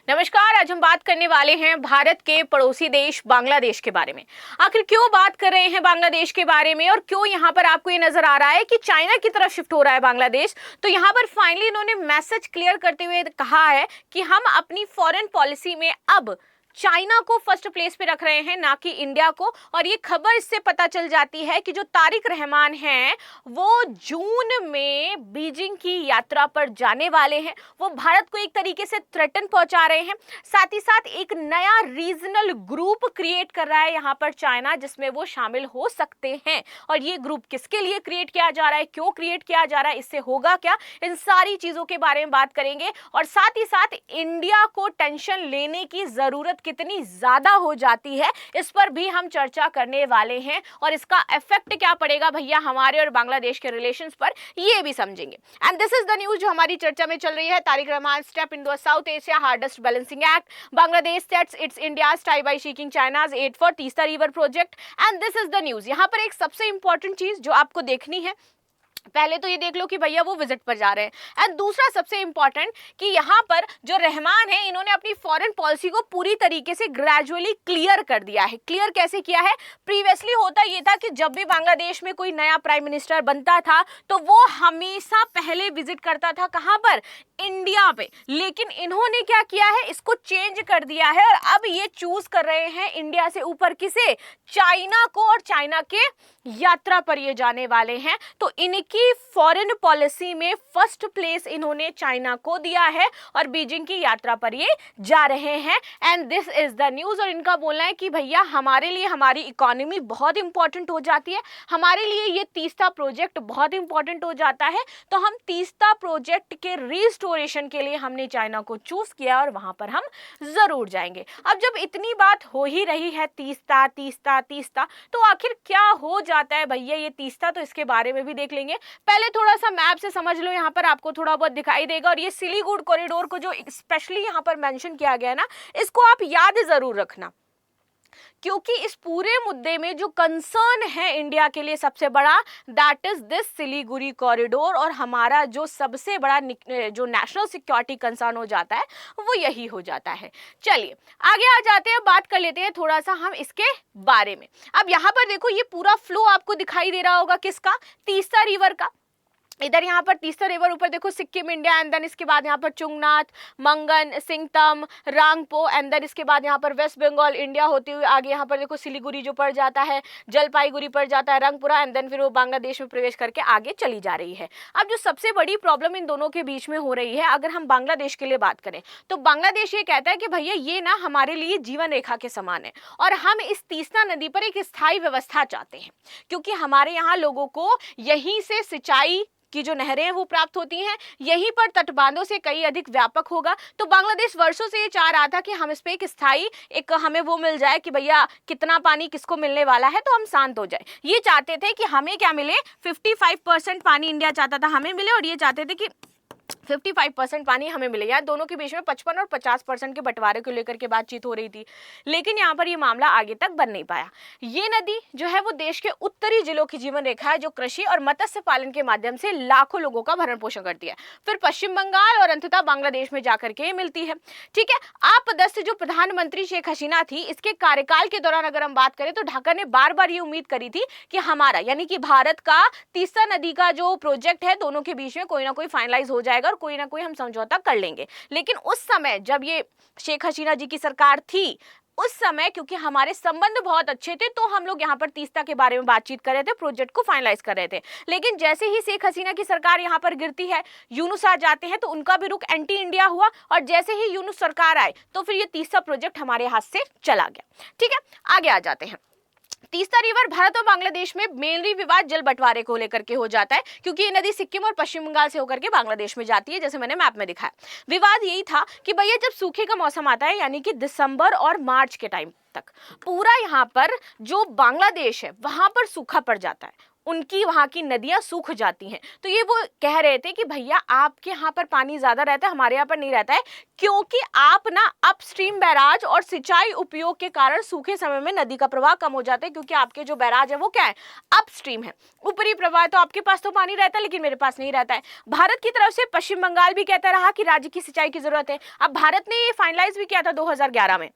नमस्कार। आज हम बात करने वाले हैं भारत के पड़ोसी देश बांग्लादेश के बारे में। आखिर क्यों बात कर रहे हैं बांग्लादेश के बारे में और क्यों यहाँ पर आपको ये नजर आ रहा है कि चाइना की तरफ शिफ्ट हो रहा है बांग्लादेश। तो यहाँ पर फाइनली इन्होंने मैसेज क्लियर करते हुए कहा है कि हम अपनी फॉरेन पॉलिसी में अब चाइना को फर्स्ट प्लेस पे रख रहे हैं, ना कि इंडिया को। और ये खबर इससे पता चल जाती है कि जो तारिक रहमान हैं वो जून में बीजिंग की यात्रा पर जाने वाले हैं। वो भारत को एक तरीके से थ्रेटन पहुंचा रहे हैं। साथ ही साथ एक नया रीजनल ग्रुप क्रिएट कर रहा है यहाँ पर चाइना, जिसमें वो शामिल हो सकते हैं। और ये ग्रुप किसके लिए क्रिएट किया जा रहा है, क्यों क्रिएट किया जा रहा है, इससे होगा क्या, इन सारी चीजों के बारे में बात करेंगे। और साथ ही साथ इंडिया को टेंशन लेने की जरूरत कितनी ज्यादा हो जाती है, इस पर भी हम चर्चा करने वाले हैं। और इसका इफेक्ट क्या पड़ेगा भैया हमारे और बांग्लादेश के रिलेशंस पर, ये भी समझेंगे। And this is the news जो हमारी चर्चा में चल रही है। Tariq Rahman step in the South Asia hardest balancing act, Bangladesh sets its India's tie by seeking China's aid for Teesta river project. And this is the news. यहां पर एक सबसे इंपॉर्टेंट चीज जो आपको देखनी है, पहले तो ये देख लो कि भैया वो विजिट पर जा रहे हैं। एंड दूसरा सबसे इंपॉर्टेंट कि यहाँ पर जो रहमान है इन्होंने अपनी फॉरेन पॉलिसी को पूरी तरीके से ग्रेजुअली क्लियर कर दिया है। क्लियर कैसे किया है? प्रीवियसली होता ये था कि जब भी बांग्लादेश में कोई नया प्राइम मिनिस्टर बनता था तो वो हमेशा पहले विजिट करता था कहाँ पर, इंडिया पे। लेकिन इन्होंने क्या किया है, इसको चेंज कर दिया है और अब ये चूज कर रहे हैं इंडिया से ऊपर किसे, चाइना को। और चाइना के यात्रा पर ये जाने वाले हैं। तो इनकी फॉरेन पॉलिसी में फर्स्ट प्लेस इन्होंने चाइना को दिया है और बीजिंग की यात्रा पर ये जा रहे हैं। And this is the news. और इनका बोलना है कि भैया हमारे लिए हमारी इकोनॉमी बहुत इंपॉर्टेंट हो जाती है, हमारे लिए ये तीस्ता प्रोजेक्ट बहुत इंपॉर्टेंट हो जाता है। तो हम तीस्ता प्रोजेक्ट के रिस्टोरेशन के लिए हमने चाइना को चूज किया और वहां पर हम जरूर जाएंगे। अब जब इतनी बात हो ही रही है तीस्ता तीस्ता तीस्ता, तो आखिर क्या हो जाता है भैया ये तीस्ता, तो इसके बारे में भी देख लेंगे। पहले थोड़ा सा मैप से समझ लो, यहाँ पर आपको थोड़ा बहुत दिखाई देगा। और ये सिलीगुड़ी कॉरिडोर को जो स्पेशली यहाँ पर मेंशन किया गया है ना, इसको आप याद जरूर रखना, क्योंकि इस पूरे मुद्दे में जो कंसर्न है इंडिया के लिए सबसे बड़ा, that is this Siliguri corridor. और हमारा जो सबसे बड़ा जो नेशनल सिक्योरिटी कंसर्न हो जाता है वो यही हो जाता है। चलिए आगे आ जाते हैं, बात कर लेते हैं थोड़ा सा हम इसके बारे में। अब यहाँ पर देखो ये पूरा फ्लो आपको दिखाई दे रहा होगा किसका, तीस्ता रिवर का। इधर यहाँ पर तीस्ता रिवर, ऊपर देखो सिक्किम इंडिया, एंड देन इसके बाद यहाँ पर चुंगनाथ, मंगन, सिंगतम, रांगपो, एंड देन इसके बाद यहाँ पर वेस्ट बंगाल इंडिया होते हुए आगे यहाँ पर देखो सिलीगुड़ी जो पड़ जाता है, जलपाईगुड़ी पड़ जाता है, रंगपुरा, एंड देन फिर वो बांग्लादेश में प्रवेश करके आगे चली जा रही है। अब जो सबसे बड़ी प्रॉब्लम इन दोनों के बीच में हो रही है, अगर हम बांग्लादेश के लिए बात करें तो बांग्लादेश ये कहता है कि भैया ये ना हमारे लिए जीवन रेखा के समान है और हम इस तीस्ता नदी पर एक स्थायी व्यवस्था चाहते हैं, क्योंकि हमारे यहाँ लोगों को यहीं से सिंचाई की जो नहरें हैं वो प्राप्त होती हैं, यहीं पर तटबांधों से कई अधिक व्यापक होगा। तो बांग्लादेश वर्षों से ये चाह रहा था कि हम इस पे एक स्थायी एक हमें वो मिल जाए कि भैया कितना पानी किसको मिलने वाला है, तो हम शांत हो जाए। ये चाहते थे कि हमें क्या मिले, 55% पानी इंडिया चाहता था हमें मिले, और ये चाहते थे कि 55% पानी हमें मिले। यार दोनों के बीच में 55 और 50% के बंटवारे को लेकर के बातचीत हो रही थी, लेकिन यहाँ पर ये मामला आगे तक बन नहीं पाया। ये नदी जो है वो देश के उत्तरी जिलों की जीवन रेखा है, जो कृषि और मत्स्य पालन के माध्यम से लाखों लोगों का भरण पोषण करती है। फिर पश्चिम बंगाल और अंततः बांग्लादेश में जाकर के मिलती है। ठीक है, आपदस्थ जो प्रधानमंत्री शेख हसीना थी, इसके कार्यकाल के दौरान अगर हम बात करें तो ढाका ने बार बार ये उम्मीद करी थी कि हमारा यानी कि भारत का तीस्ता नदी का जो प्रोजेक्ट है दोनों के बीच में कोई ना कोई फाइनलाइज हो जाएगा और कोई ना कोई हम समझौता कर लेंगे। लेकिन उस समय जब ये शेख हसीना जी की सरकार थी, उस समय क्योंकि हमारे संबंध बहुत अच्छे थे तो हम लोग यहाँ पर तीस्ता के बारे में बातचीत कर रहे थे, प्रोजेक्ट को फाइनलाइज कर रहे थे। लेकिन जैसे ही शेख हसीना की सरकार यहाँ पर गिरती है, यूनुस आ जाते हैं, तो उनका भी रुख एंटी इंडिया हुआ। और जैसे ही यूनुस सरकार आए तो फिर ये तीस्ता प्रोजेक्ट हमारे हाथ से चला गया। ठीक है, आगे आ जाते हैं। तीस्ता रिवर भारत और बांग्लादेश में मेनली विवाद जल बंटवारे को लेकर के हो जाता है, क्योंकि ये नदी सिक्किम और पश्चिम बंगाल से होकर के बांग्लादेश में जाती है, जैसे मैंने मैप में दिखाया। विवाद यही था कि भैया जब सूखे का मौसम आता है, यानी कि दिसंबर और मार्च के टाइम तक पूरा यहाँ पर जो बांग्लादेश है वहां पर सूखा पड़ जाता है। उनकी वहाँ की नदियाँ सूख जाती हैं। तो ये वो कह रहे थे कि भैया आपके यहाँ पर पानी ज़्यादा रहता है, हमारे यहाँ पर नहीं रहता है, क्योंकि आप ना अपस्ट्रीम बैराज और सिंचाई उपयोग के कारण सूखे समय में नदी का प्रवाह कम हो जाता है, क्योंकि आपके जो बैराज है वो क्या है, अपस्ट्रीम है, ऊपरी प्रवाह। तो आपके पास तो पानी रहता है लेकिन मेरे पास नहीं रहता है। भारत की तरफ से पश्चिम बंगाल भी कहता रहा कि राज्य की सिंचाई की जरूरत है। अब भारत ने ये फाइनलाइज भी किया था 2011 में।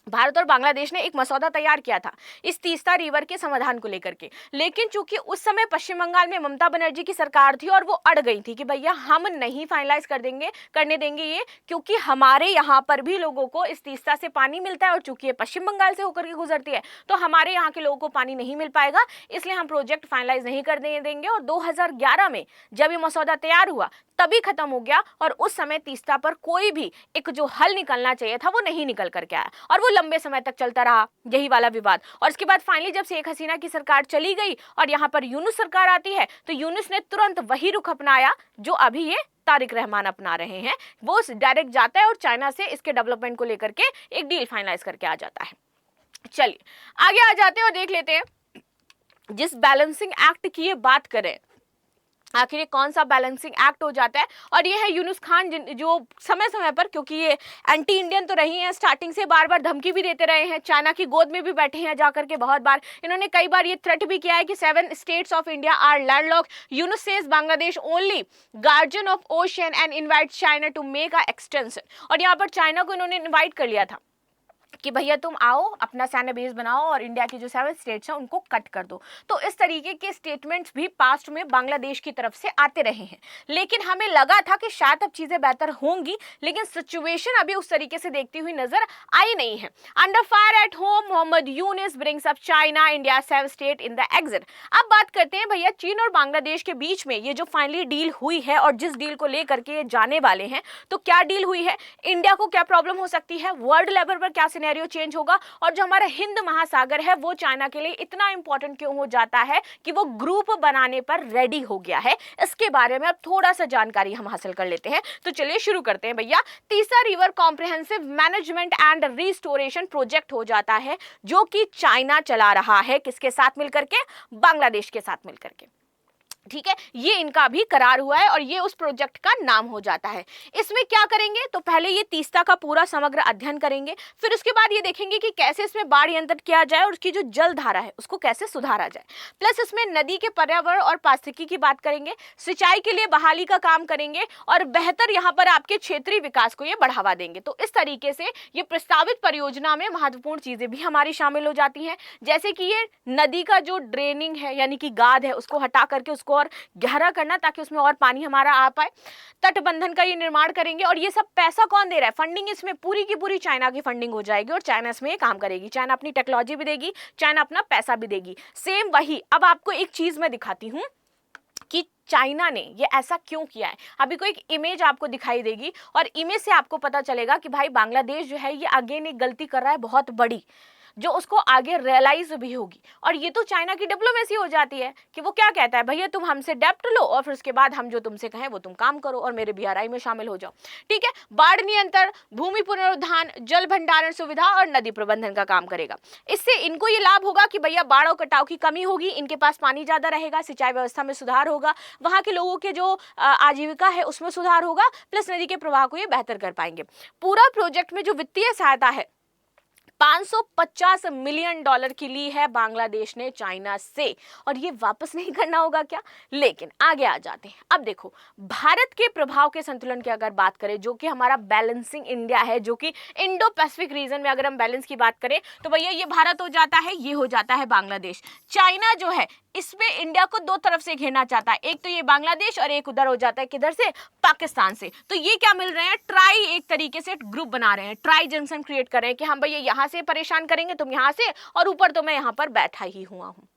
भारत और बांग्लादेश ने एक मसौदा तैयार किया था इस तीस्ता रिवर के समाधान को लेकर के, लेकिन चूंकि उस समय पश्चिम बंगाल में ममता बनर्जी की सरकार थी और वो अड़ गई थी कि भैया हम नहीं फाइनलाइज करने देंगे ये, क्योंकि हमारे यहाँ पर भी लोगों को इस तीस्ता से पानी मिलता है और चूंकि ये पश्चिम बंगाल से होकर के गुजरती है तो हमारे यहाँ के लोगों को पानी नहीं मिल पाएगा, इसलिए हम प्रोजेक्ट फाइनलाइज नहीं करने देंगे। और 2011 में जब ये मसौदा तैयार हुआ तभी खत्म हो गया और उस समय तीस्ता पर कोई भी एक जो हल निकलना चाहिए था वो नहीं निकल करके आया और वो लंबे समय तक चलता रहा यही वाला विवाद। और इसके बाद फाइनली जब शेख हसीना की सरकार चली गई और यहाँ पर यूनुस सरकार आती है तो यूनुस ने तुरंत वही रुख अपनाया जो अभी ये तारिक रहमान अपना रहे हैं। वो डायरेक्ट जाता है और चाइना से इसके डेवलपमेंट को लेकर के एक डील फाइनलाइज करके आ जाता है। चलिए आगे आ जाते हैं और देख लेते हैं जिस बैलेंसिंग एक्ट की ये बात करें आखिर ये कौन सा बैलेंसिंग एक्ट हो जाता है। और ये है यूनुस खान जो समय समय पर, क्योंकि ये एंटी इंडियन तो रही हैं स्टार्टिंग से, बार बार धमकी भी देते रहे हैं, चाइना की गोद में भी बैठे हैं जाकर के बहुत बार। इन्होंने कई बार ये थ्रेट भी किया है कि 7 states of India are landlocked. Yunus says Bangladesh only guardian of ocean and invite China to make a extension. और यहाँ पर चाइना को इन्होंने इन्वाइट कर लिया था कि भैया तुम आओ अपना सैन्य बेस बनाओ और इंडिया की जो 7 स्टेट्स हैं उनको कट कर दो। तो इस तरीके के स्टेटमेंट्स भी पास्ट में बांग्लादेश की तरफ से आते रहे हैं, लेकिन हमें लगा था कि शायद अब चीजें बेहतर होंगी, लेकिन सिचुएशन अभी उस तरीके से देखती हुई नजर आई नहीं है। Under fire at home, Mohammad Yunus brings up China India 7 state in the exit. अब बात करते हैं भैया चीन और बांग्लादेश के बीच में ये जो फाइनली डील हुई है और जिस डील को लेकर के जाने वाले हैं, तो क्या डील हुई है, इंडिया को क्या प्रॉब्लम हो सकती है, वर्ल्ड लेवल पर क्या सिनेरियो चेंज होगा, और जो हमारा हिंद महासागर है वो चाइना के लिए इतना इंपॉर्टेंट क्यों हो जाता है कि वो ग्रुप बनाने पर रेडी हो गया है, इसके बारे में अब थोड़ा सा जानकारी हम हासिल कर लेते हैं। तो चलिए शुरू करते हैं भैया। तीसरा river comprehensive management and restoration project हो जाता है जो कि चाइना चला रहा है, किसके साथ मिलकर के, बांग्लादेश के साथ मिलकर के। ठीक है, ये इनका भी करार हुआ है और ये उस प्रोजेक्ट का नाम हो जाता है। इसमें क्या करेंगे, तो पहले ये तीस्ता का पूरा समग्र अध्ययन करेंगे, फिर उसके बाद ये देखेंगे कि कैसे इसमें बाढ़ नियंत्रण किया जाए और उसकी जो जल धारा है उसको कैसे सुधारा जाए, प्लस इसमें नदी के पर्यावरण और पारिस्थितिकी की बात करेंगे, सिंचाई के लिए बहाली का काम करेंगे और बेहतर यहाँ पर आपके क्षेत्रीय विकास को ये बढ़ावा देंगे। तो इस तरीके से ये प्रस्तावित परियोजना में महत्वपूर्ण चीजें भी हमारी शामिल हो जाती हैं, जैसे कि ये नदी का जो ड्रेनिंग है यानी कि गाद है उसको हटा करके उसको और गहरा करना ताकि उसमें और पानी हमारा आ पाए, तटबंधन का ये निर्माण करेंगे। और ये सब पैसा कौन दे रहा है, फंडिंग इसमें पूरी की पूरी चाइना की फंडिंग हो जाएगी और चाइना इसमें ये काम करेगी। चाइना अपनी टेक्नोलॉजी भी देगी, चाइना अपना पैसा भी देगी, सेम वही। अब आपको एक चीज मैं दिखाती हूँ कि चाइना ने ये ऐसा क्यों किया है। अभी कोई एक इमेज आपको दिखाई देगी और इमेज से आपको पता चलेगा कि भाई बांग्लादेश जो है ये अगेन एक गलती कर रहा है बहुत बड़ी, जो उसको आगे रियलाइज भी होगी। और ये तो चाइना की डिप्लोमेसी हो जाती है कि वो क्या कहता है, भैया तुम हमसे डेप्ट लो और फिर उसके बाद हम जो तुमसे कहें वो तुम काम करो और मेरे बीआरआई में शामिल हो जाओ। ठीक है, बाढ़ नियंत्रण, भूमि पुनरुद्धार, जल भंडारण सुविधा और नदी प्रबंधन का काम करेगा। इससे इनको ये लाभ होगा कि भैया बाढ़ और कटाव की कमी होगी, इनके पास पानी ज्यादा रहेगा, सिंचाई व्यवस्था में सुधार होगा, वहां के लोगों के जो आजीविका है उसमें सुधार होगा, प्लस नदी के प्रवाह को ये बेहतर कर पाएंगे। पूरा प्रोजेक्ट में जो वित्तीय सहायता है 550 मिलियन डॉलर की ली है बांग्लादेश ने चाइना से, और ये वापस नहीं करना होगा क्या। लेकिन आगे आ जाते हैं। अब देखो भारत के प्रभाव के संतुलन की अगर बात करें, जो कि हमारा बैलेंसिंग इंडिया है, जो कि इंडो पैसिफिक रीजन में अगर हम बैलेंस की बात करें तो भैया ये भारत हो जाता है, ये हो जाता है बांग्लादेश। चाइना जो है इसमें इंडिया को दो तरफ से घेरना चाहता है, एक तो ये बांग्लादेश और एक उधर हो जाता है किधर से, पाकिस्तान से। तो ये क्या मिल रहे हैं, ट्राई एक तरीके से ग्रुप बना रहे हैं, ट्राई जंक्शन क्रिएट कर रहे हैं कि हम भैया यहाँ से परेशान करेंगे तुम यहाँ से, और ऊपर तो मैं यहाँ पर बैठा ही हुआ हूँ।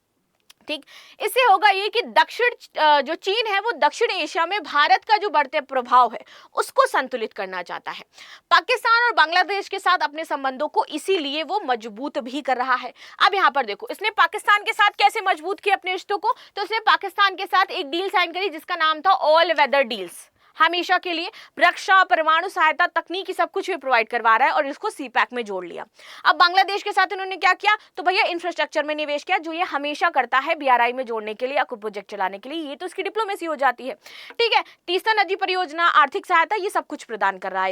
ठीक, इससे होगा ये कि दक्षिण जो चीन है वो दक्षिण एशिया में भारत का जो बढ़ते प्रभाव है उसको संतुलित करना चाहता है। पाकिस्तान और बांग्लादेश के साथ अपने संबंधों को इसीलिए वो मजबूत भी कर रहा है। अब यहाँ पर देखो इसने पाकिस्तान के साथ कैसे मजबूत किया अपने रिश्तों को, तो उसने पाकिस्तान के साथ एक डील साइन करी जिसका नाम था ऑल वेदर डील्स। हमेशा के लिए। रक्षा, परमाणु सहायता, तकनीकी सब कुछ भी प्रोवाइड करवा रहा है और इसको सीपैक में जोड़ लिया। अब बांग्लादेश के साथ इन्होंने क्या किया, तो भैया इंफ्रास्ट्रक्चर में निवेश किया, जो ये हमेशा करता है बीआरआई में जोड़ने के लिए या कोई प्रोजेक्ट चलाने के लिए। ये तो इसकी डिप्लोमेसी हो जाती है, ठीक है। तीस्ता नदी परियोजना, आर्थिक सहायता, ये सब कुछ प्रदान कर रहा है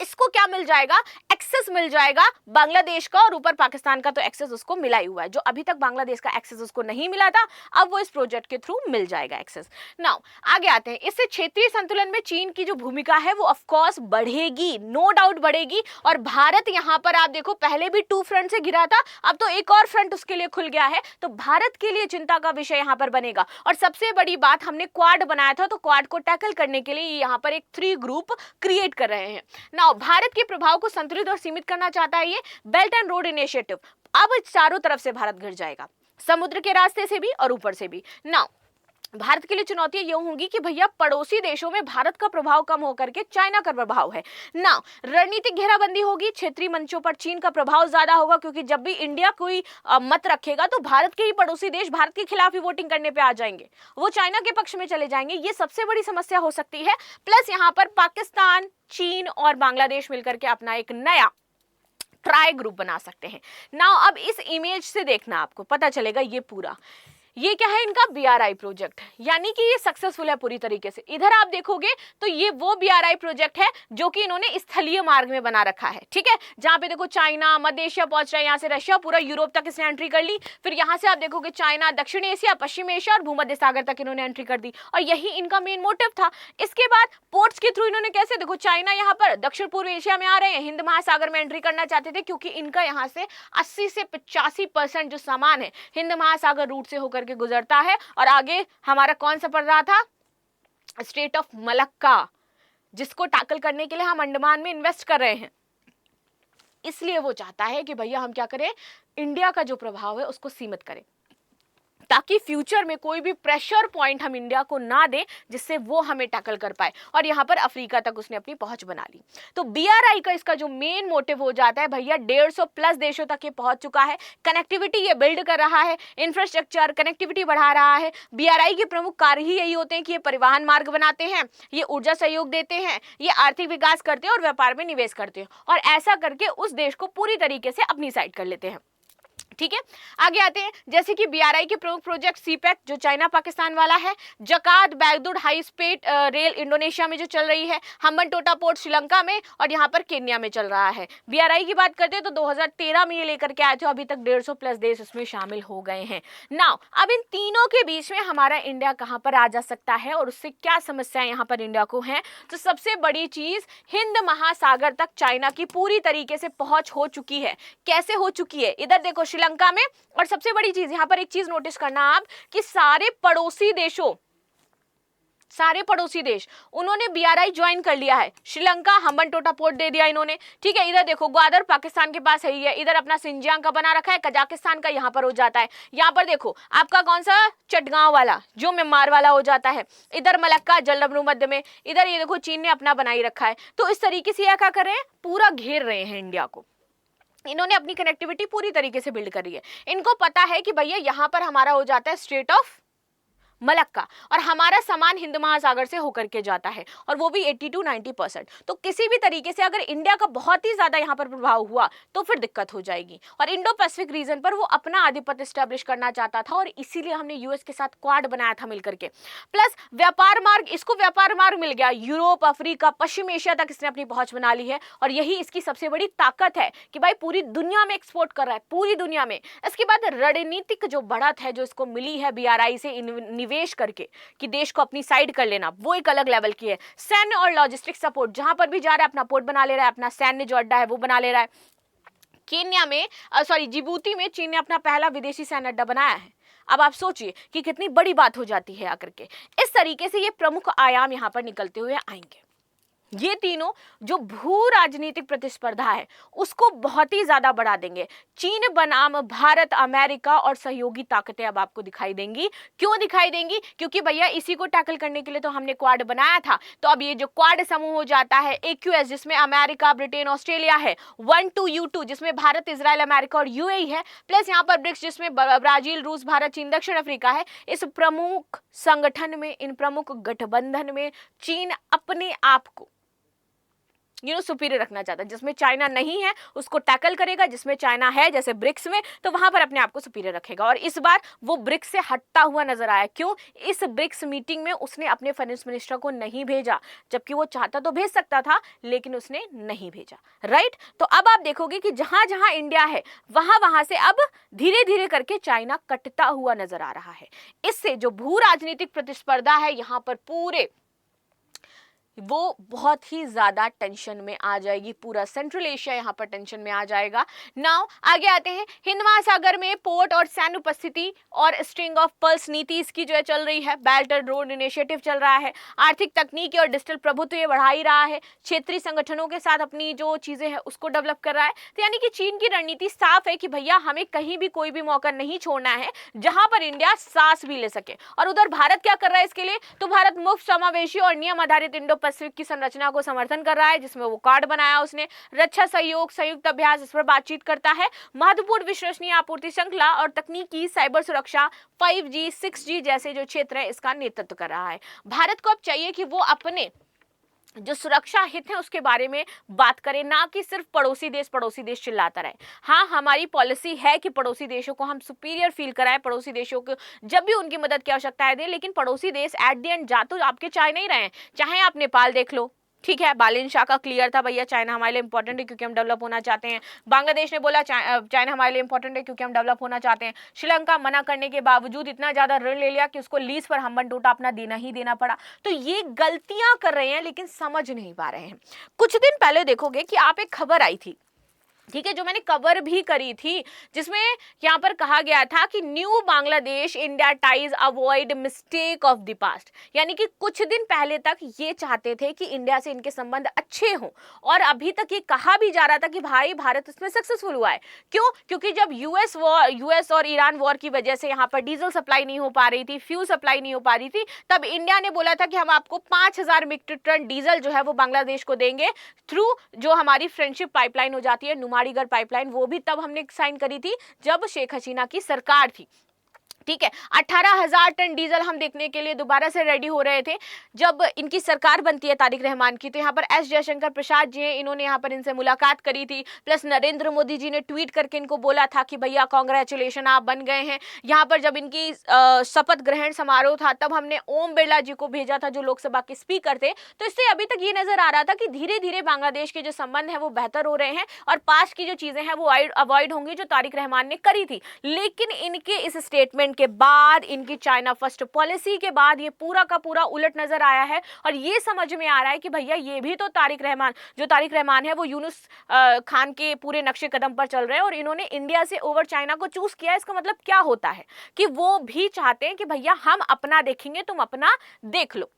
इसको क्या मिल जाएगा, एक्सेस मिल जाएगा बांग्लादेश का, और ऊपर पाकिस्तान का तो एक्सेस उसको मिला ही हुआ है। जो अभी तक बांग्लादेश का एक्सेस उसको नहीं मिला था, अब वो इस प्रोजेक्ट के थ्रू मिल जाएगा एक्सेस। नाउ आगे आते हैं। इससे क्षेत्रीय संतुलन में चीन की जो भूमिका है वो ऑफ कोर्स बढ़ेगी, नो डाउट बढ़ेगी। और भारत यहाँ पर आप देखो पहले भी 2 फ्रंट से घिरा था, अब तो एक और फ्रंट उसके लिए खुल गया है, तो भारत के लिए चिंता का विषय यहाँ पर बनेगा। और सबसे बड़ी बात, हमने क्वाड बनाया था, तो क्वाड को टैकल करने के लिए यहाँ पर एक 3 ग्रुप क्रिएट कर रहे हैं। नाउ भारत के प्रभाव को संतुलित और सीमित करना चाहता है ये बेल्ट एंड रोड इनिशिएटिव। अब चारों तरफ से भारत घिर जाएगा, समुद्र के रास्ते से भी और ऊपर से भी। नाउ भारत के लिए चुनौतियां ये होंगी कि भैया पड़ोसी देशों में भारत का प्रभाव कम होकर के चाइना का प्रभाव है ना। रणनीतिक घेराबंदी होगी, क्षेत्रीय मंचों पर चीन का प्रभाव ज्यादा होगा, क्योंकि जब भी इंडिया कोई मत रखेगा तो भारत के ही पड़ोसी देश भारत के खिलाफ ही वोटिंग करने पे आ जाएंगे, वो चाइना के पक्ष में चले जाएंगे। ये सबसे बड़ी समस्या हो सकती है। प्लस यहाँ पर पाकिस्तान, चीन और बांग्लादेश मिलकर के अपना एक नया ट्राई ग्रुप बना सकते हैं। नाउ अब इस इमेज से देखना, आपको पता चलेगा ये पूरा, ये क्या है, इनका बीआरआई प्रोजेक्ट, यानी कि ये सक्सेसफुल है पूरी तरीके से। इधर आप देखोगे तो ये वो बीआरआई प्रोजेक्ट है जो कि इन्होंने स्थलीय मार्ग में बना रखा है, ठीक है। जहां पे देखो चाइना, मध्य एशिया पहुंच रहा है, यहाँ से रशिया, पूरा यूरोप तक इसने एंट्री कर ली। फिर यहाँ से आप देखोगे चाइना, दक्षिण एशिया, पश्चिम एशिया और भूमध्य सागर तक इन्होंने एंट्री कर दी, और यही इनका मेन मोटिव था। इसके बाद पोर्ट्स के थ्रू इन्होंने कैसे, देखो चाइना यहाँ पर दक्षिण पूर्व एशिया में आ रहे हैं, हिंद महासागर में एंट्री करना चाहते थे, क्योंकि इनका यहाँ से 80 से 85% जो सामान है हिंद महासागर रूट से होकर के गुजरता है। और आगे हमारा कौन सा पड़ रहा था, स्टेट ऑफ मलक्का, जिसको टैकल करने के लिए हम अंडमान में इन्वेस्ट कर रहे हैं। इसलिए वो चाहता है कि भैया हम क्या करें, इंडिया का जो प्रभाव है उसको सीमित करें, ताकि फ्यूचर में कोई भी प्रेशर पॉइंट हम इंडिया को ना दें जिससे वो हमें टैकल कर पाए। और यहाँ पर अफ्रीका तक उसने अपनी पहुंच बना ली। तो बीआरआई का इसका जो मेन मोटिव हो जाता है, भैया 150 प्लस देशों तक ये पहुंच चुका है, कनेक्टिविटी ये बिल्ड कर रहा है, इंफ्रास्ट्रक्चर कनेक्टिविटी बढ़ा रहा है। बीआरआई के प्रमुख कार्य ही यही होते हैं कि ये परिवहन मार्ग बनाते हैं, ये ऊर्जा सहयोग देते हैं, ये आर्थिक विकास करते हैं और व्यापार में निवेश करते हैं, और ऐसा करके उस देश को पूरी तरीके से अपनी साइड कर लेते हैं, ठीक है। आगे आते हैं, जैसे कि बीआरआई के प्रमुख प्रोजेक्ट सीपैक जो चाइना पाकिस्तान वाला है, जकात बैगदुड हाई स्पीड रेल इंडोनेशिया में जो चल रही है, हम्बनटोटा पोर्ट श्रीलंका में, और यहाँ पर केन्या में चल रहा है। बीआरआई की बात करते हैं तो 2013 में ये लेकर के आए थे, अभी तक 150 प्लस देश इसमें शामिल हो गए हैं। नाउ अब इन तीनों के बीच में हमारा इंडिया कहाँ पर आ जा सकता है और उससे क्या समस्याएं यहाँ पर इंडिया को हैं, तो सबसे बड़ी चीज, हिंद महासागर तक चाइना की पूरी तरीके से पहुंच हो चुकी है। कैसे हो चुकी है, इधर देखो श्रीलंका में। और सबसे बड़ी चीज यहां पर एक चीज नोटिस करना आप, कि सारे पड़ोसी देश उन्होंने बीआरआई ज्वाइन कर लिया है। श्रीलंका हम्बनटोटा पोर्ट दे दिया इन्होंने, ठीक है। इधर देखो ग्वादर पाकिस्तान के पास है ही है, इधर अपना सिंजियांग का बना रखा है, कजाकिस्तान का यहाँ पर हो जाता है। यहाँ पर देखो आपका कौन सा, चटगांव वाला जो म्यांमार वाला हो जाता है, इधर मलक्का जलमरू मध्य में, इधर ये देखो चीन ने अपना बनाई रखा है। तो इस तरीके से क्या कर रहे हैं, पूरा घेर रहे हैं इंडिया को। इन्होंने अपनी कनेक्टिविटी पूरी तरीके से बिल्ड करी है। इनको पता है कि भैया यहां पर हमारा हो जाता है स्ट्रेट ऑफ मलक्का, और हमारा सामान हिंद महासागर से होकर के जाता है, और वो भी 80 to 90%। तो किसी भी तरीके से अगर इंडिया का बहुत ही ज्यादा यहाँ पर प्रभाव हुआ तो फिर दिक्कत हो जाएगी। और इंडो पैसिफिक रीजन पर वो अपना आधिपत्य स्टैब्लिश करना चाहता था, और इसीलिए हमने यूएस के साथ क्वाड बनाया था मिलकर के। प्लस व्यापार मार्ग, इसको व्यापार मार्ग मिल गया, यूरोप, अफ्रीका, पश्चिम एशिया तक इसने अपनी पहुंच बना ली है, और यही इसकी सबसे बड़ी ताकत है कि भाई पूरी दुनिया में एक्सपोर्ट कर रहा है, पूरी दुनिया में। इसके बाद रणनीतिक जो बढ़त है जो इसको मिली है बीआरआई से निवेश कि देश को अपनी साइड कर लेना, वो एक अलग लेवल की है। सैन्य और लॉजिस्टिक सपोर्ट, जहां पर भी जा रहा है अपना पोर्ट बना ले रहा है, अपना सैन्य जो अड्डा है वो बना ले रहा है। केन्या में जिबूती में चीन ने अपना पहला विदेशी सैन्य अड्डा बनाया है। अब आप सोचिए कि कितनी बड़ी बात हो जाती है आकर के। इस तरीके से ये प्रमुख आयाम यहां पर निकलते हुए आएंगे। ये तीनों जो भू राजनीतिक प्रतिस्पर्धा है उसको बहुत ही ज्यादा बढ़ा देंगे। चीन बनाम भारत, अमेरिका और सहयोगी ताकतें अब आपको दिखाई देंगी। क्यों दिखाई देंगी? क्योंकि भैया इसी को टैकल करने के लिए तो हमने क्वाड बनाया था। तो अब ये जो क्वाड समूह हो जाता है, AQS जिसमें अमेरिका, ब्रिटेन, ऑस्ट्रेलिया है, 1-2 U2 जिसमें भारत, इजराइल, अमेरिका और UAE है, प्लस यहाँ पर ब्रिक्स जिसमें ब्राजील, रूस, भारत, चीन, दक्षिण अफ्रीका है। इस प्रमुख संगठन में, इन प्रमुख गठबंधन में चीन अपने आप को सुपीरियर रखना चाहता है। जिसमें चाइना नहीं है उसको टैकल करेगा, जिसमें चाइना है जैसे ब्रिक्स में तो वहां पर अपने आप को सुपीरियर रखेगा। और इस बार वो ब्रिक्स से हटता हुआ नजर आया। क्यों? इस ब्रिक्स मीटिंग में उसने अपने फाइनेंस मिनिस्टर को नहीं भेजा, जबकि वो चाहता तो भेज सकता था लेकिन उसने नहीं भेजा। राइट? तो अब आप देखोगे कि जहां जहां इंडिया है वहां वहां से अब धीरे धीरे करके चाइना कटता हुआ नजर आ रहा है। इससे जो भू राजनीतिक प्रतिस्पर्धा है यहां पर पूरे वो बहुत ही ज्यादा टेंशन में आ जाएगी। पूरा सेंट्रल एशिया यहाँ पर टेंशन में आ जाएगा। नाउ आगे आते हैं। हिंद महासागर में पोर्ट और सैन्य उपस्थिति और स्ट्रिंग ऑफ पर्ल्स नीति इसकी जो है चल रही है। बेल्ट एंड रोड इनिशिएटिव चल रहा है। आर्थिक तकनीकी और डिजिटल प्रभुत्व ये बढ़ा ही रहा है। क्षेत्रीय संगठनों के साथ अपनी जो चीजें हैं उसको डेवलप कर रहा है। तो यानी कि चीन की रणनीति साफ है कि भैया हमें कहीं भी कोई भी मौका नहीं छोड़ना है जहां पर इंडिया सांस भी ले सके। और उधर भारत क्या कर रहा है इसके लिए? तो भारत मुफ्त, समावेशी और नियम आधारित इंडो पैसिफिक की संरचना को समर्थन कर रहा है, जिसमें वो कार्ड बनाया उसने। रक्षा सहयोग, संयुक्त अभ्यास, इस पर बातचीत करता है। महत्वपूर्ण विश्वसनीय आपूर्ति श्रृंखला और तकनीकी साइबर सुरक्षा, 5G, 6G जैसे जो क्षेत्र है इसका नेतृत्व कर रहा है। भारत को अब चाहिए कि वो अपने जो सुरक्षा हित है उसके बारे में बात करें, ना कि सिर्फ पड़ोसी देश चिल्लाता रहे। हाँ, हमारी पॉलिसी है कि पड़ोसी देशों को हम सुपीरियर फील कराएं, पड़ोसी देशों को जब भी उनकी मदद की आवश्यकता है दें, लेकिन पड़ोसी देश एट द एंड जा तो आपके चाहे नहीं रहे हैं। चाहे आप नेपाल देख लो, ठीक है, बालिन शाह का क्लियर था भैया चाइना हमारे लिए इंपॉर्टेंट है क्योंकि हम डेवलप होना चाहते हैं। बांग्लादेश ने बोला चाइना हमारे लिए इंपॉर्टेंट है क्योंकि हम डेवलप होना चाहते हैं। श्रीलंका मना करने के बावजूद इतना ज्यादा ऋण ले लिया कि उसको लीज पर हम्बन टोटा अपना देना ही देना पड़ा। तो ये गलतियां कर रहे हैं लेकिन समझ नहीं पा रहे हैं। कुछ दिन पहले देखोगे कि आप एक खबर आई थी, ठीक है, जो मैंने कवर भी करी थी, जिसमें यहाँ पर कहा गया था कि new Bangladesh India ties avoid mistake of the past. यानी कि कुछ दिन पहले तक ये चाहते थे कि इंडिया से इनके संबंध अच्छे हों, और अभी तक ये कहा भी जा रहा था कि भाई भारत इसमें सक्सेसफुल हुआ है। क्यों? क्योंकि जब यूएस और ईरान वॉर की वजह से यहाँ पर डीजल सप्लाई नहीं हो पा रही थी, फ्यूल सप्लाई नहीं हो पा रही थी, तब इंडिया ने बोला था कि हम आपको 5000 मीट्रिक टन डीजल जो है वो बांग्लादेश को देंगे थ्रू जो हमारी फ्रेंडशिप पाइपलाइन हो जाती है, नुमाड़ीगढ़ पाइपलाइन। वो भी तब हमने साइन करी थी जब शेख हसीना की सरकार थी। ठीक है, 18,000 टन डीजल हम देखने के लिए दोबारा से रेडी हो रहे थे जब इनकी सरकार बनती है तारिक रहमान की। तो यहाँ पर एस जयशंकर प्रसाद जी हैं, इन्होंने यहाँ पर इनसे मुलाकात करी थी, प्लस नरेंद्र मोदी जी ने ट्वीट करके इनको बोला था कि भैया कांग्रेचुलेशन आप बन गए हैं। यहाँ पर जब इनकी शपथ ग्रहण समारोह था तब हमने ओम बिरला जी को भेजा था जो लोकसभा के स्पीकर थे। तो इससे अभी तक ये नजर आ रहा था कि धीरे धीरे बांग्लादेश के जो संबंध है वो बेहतर हो रहे हैं और पास्ट की जो चीजें हैं वो अवॉइड होंगी जो तारिक रहमान ने करी थी। लेकिन इनके इस स्टेटमेंट के बाद, इनकी चाइना फर्स्ट पॉलिसी के बाद ये पूरा का पूरा उलट नजर आया है और ये समझ में आ रहा है कि भैया ये भी तो तारिक रहमान है वो यूनुस खान के पूरे नक्शे कदम पर चल रहे हैं और इन्होंने इंडिया से ओवर चाइना को चूज किया। इसका मतलब क्या होता है कि वो भी चाहते हैं कि भैया हम अपना देखेंगे, तुम अपना देख लो।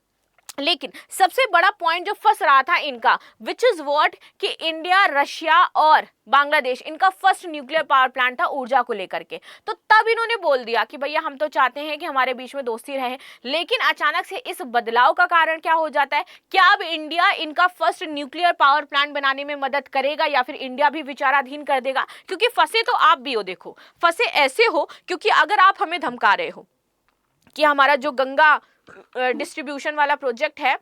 लेकिन सबसे बड़ा पॉइंट जो फंस रहा था इनका, विच इज व्हाट, कि इंडिया, रशिया और बांग्लादेश इनका फर्स्ट न्यूक्लियर पावर प्लांट था ऊर्जा को लेकर के। तो तब इन्होंने बोल दिया कि भैया हम तो चाहते हैं कि हमारे बीच में दोस्ती रहे। लेकिन अचानक से इस बदलाव का कारण क्या हो जाता है? क्या अब इंडिया इनका फर्स्ट न्यूक्लियर पावर प्लांट बनाने में मदद करेगा या फिर इंडिया भी विचाराधीन कर देगा? क्योंकि फंसे तो आप भी हो, देखो फंसे ऐसे हो क्योंकि अगर आप हमें धमका रहे हो कि हमारा जो गंगा डिस्ट्रीब्यूशन वाला प्रोजेक्ट है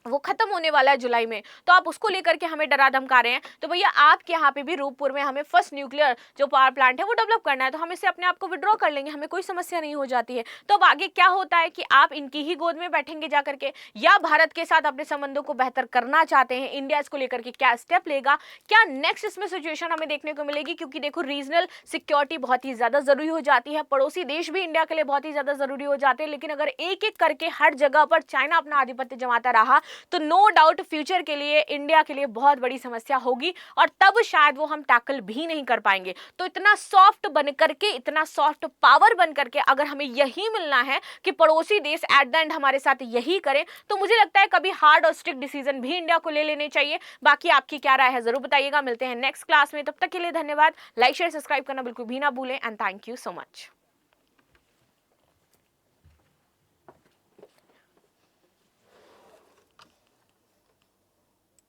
वो खत्म होने वाला है जुलाई में, तो आप उसको लेकर के हमें डरा धमका रहे हैं, तो भैया आपके यहाँ पे भी रूपपुर में हमें फर्स्ट न्यूक्लियर जो पावर प्लांट है वो डेवलप करना है, तो हम इससे अपने आप को विड्रॉ कर लेंगे, हमें कोई समस्या नहीं हो जाती है। तो अब आगे क्या होता है कि आप इनकी ही गोद में बैठेंगे जा करके, या भारत के साथ अपने संबंधों को बेहतर करना चाहते हैं? इंडिया इसको लेकर के क्या स्टेप लेगा? क्या नेक्स्ट इसमें सिचुएशन हमें देखने को मिलेगी? क्योंकि देखो रीजनल सिक्योरिटी बहुत ही ज्यादा जरूरी हो जाती है, पड़ोसी देश भी इंडिया के लिए बहुत ही ज्यादा जरूरी हो जाते हैं। लेकिन अगर एक एक करके हर जगह पर चाइना अपना आधिपत्य जमाता रहा तो नो डाउट फ्यूचर के लिए इंडिया के लिए बहुत बड़ी समस्या होगी और तब शायद वो हम टैकल भी नहीं कर पाएंगे। तो इतना सॉफ्ट बन करके, इतना सॉफ्ट पावर बन करके अगर हमें यही मिलना है कि पड़ोसी देश एट द एंड हमारे साथ यही करें, तो मुझे लगता है कभी हार्ड और स्ट्रिक्ट डिसीजन भी इंडिया को ले लेने चाहिए। बाकी आपकी क्या राय है जरूर बताइएगा। मिलते हैं नेक्स्ट क्लास में, तब तक के लिए धन्यवाद। लाइक शेयर सब्सक्राइब करना बिल्कुल भी ना भूलें and thank you so much.